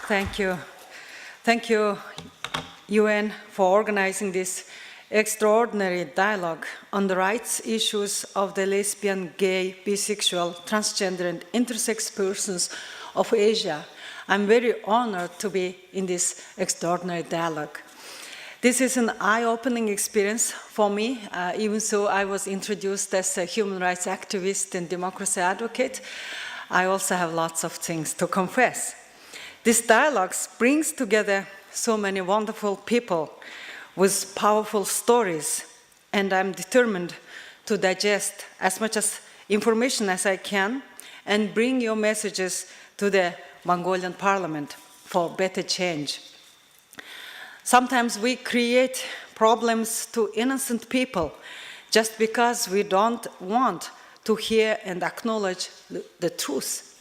Thank you. Thank you, UN, for organizing this extraordinary dialogue on the rights issues of the lesbian, gay, bisexual, transgender, and intersex persons of Asia. I'm very honored to be in this extraordinary dialogue. This is an eye-opening experience for me. Even so, I was introduced as a human rights activist and democracy advocate. I also have lots of things to confess. This dialogue brings together so many wonderful people with powerful stories, and I'm determined to digest as much information as I can and bring your messages to the Mongolian parliament for better change. Sometimes we create problems to innocent people just because we don't want to hear and acknowledge the truth.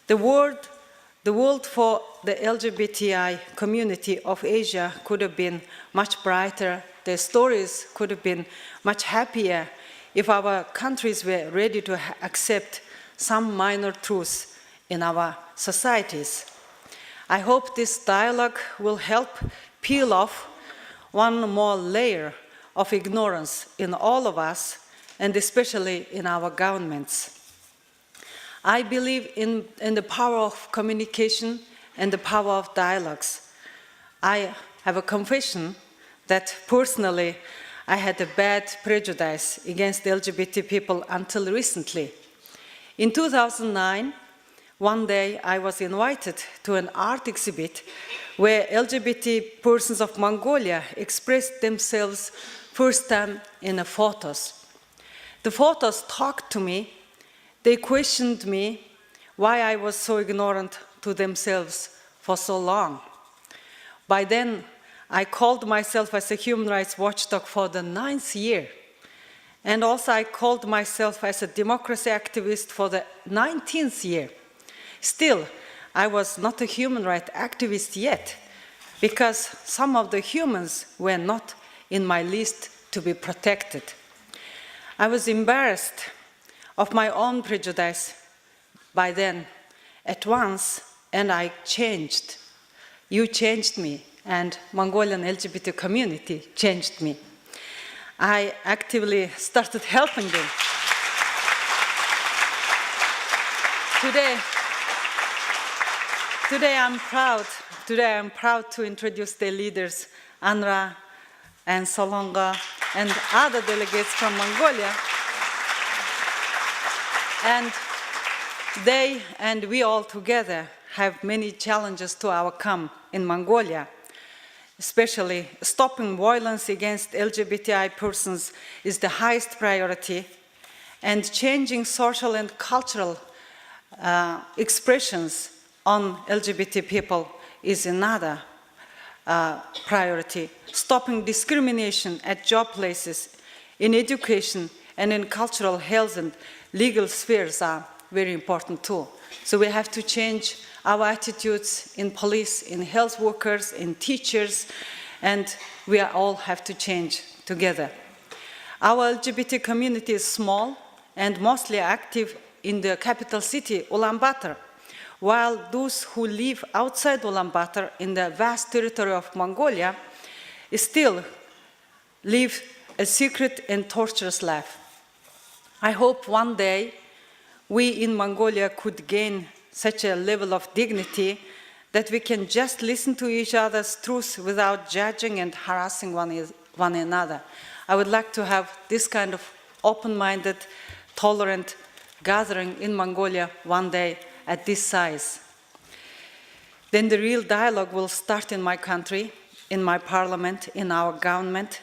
The world for the LGBTI community of Asia could have been much brighter. Their stories could have been much happier if our countries were ready to accept some minor truths in our societies. I hope this dialogue will help peel off one more layer of ignorance in all of us, and especially in our governments. I believe in the power of communication and the power of dialogues. I have a confession that personally I had a bad prejudice against LGBT people until recently. In 2009, one day I was invited to an art exhibit where LGBT persons of Mongolia expressed themselves first time in the photos. The photos talked to me. They questioned me why I was so ignorant to themselves for so long. By then, I called myself as a human rights watchdog for the 9th year. And also I called myself as a democracy activist for the 19th year. Still, I was not a human rights activist yet, because some of the humans were not in my list to be protected. I was embarrassed of my own prejudice by then at once, and I changed. You changed me, and Mongolian LGBT community changed me. I actively started helping them. Today I'm proud to introduce the leaders, Anra and Solonga, and other delegates from Mongolia. And they and we all together have many challenges to overcome in Mongolia. Especially stopping violence against LGBTI persons is the highest priority, and changing social and cultural expressions on LGBT people is another priority. Stopping discrimination at job places, in education, and in cultural, health, and legal spheres are very important too. So we have to change our attitudes in police, in health workers, in teachers, and we all have to change together. Our LGBT community is small and mostly active in the capital city, Ulaanbaatar, while those who live outside Ulaanbaatar in the vast territory of Mongolia still live a secret and torturous life. I hope one day we in Mongolia could gain such a level of dignity that we can just listen to each other's truths without judging and harassing one another. I would like to have this kind of open-minded, tolerant gathering in Mongolia one day at this size. Then the real dialogue will start in my country, in my parliament, in our government.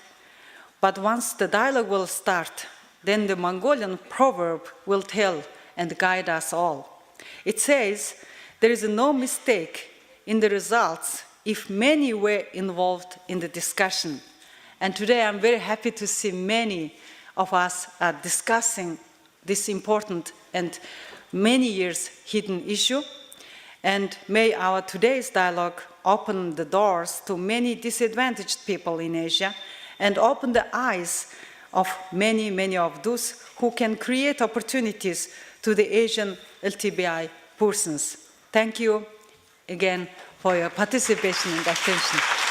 But once the dialogue will start, then the Mongolian proverb will tell and guide us all. It says, there is no mistake in the results if many were involved in the discussion. And today I'm very happy to see many of us are discussing this important and many years hidden issue. And may our today's dialogue open the doors to many disadvantaged people in Asia and open the eyes of many, many of those who can create opportunities to the Asian LGBTI persons. Thank you again for your participation and attention.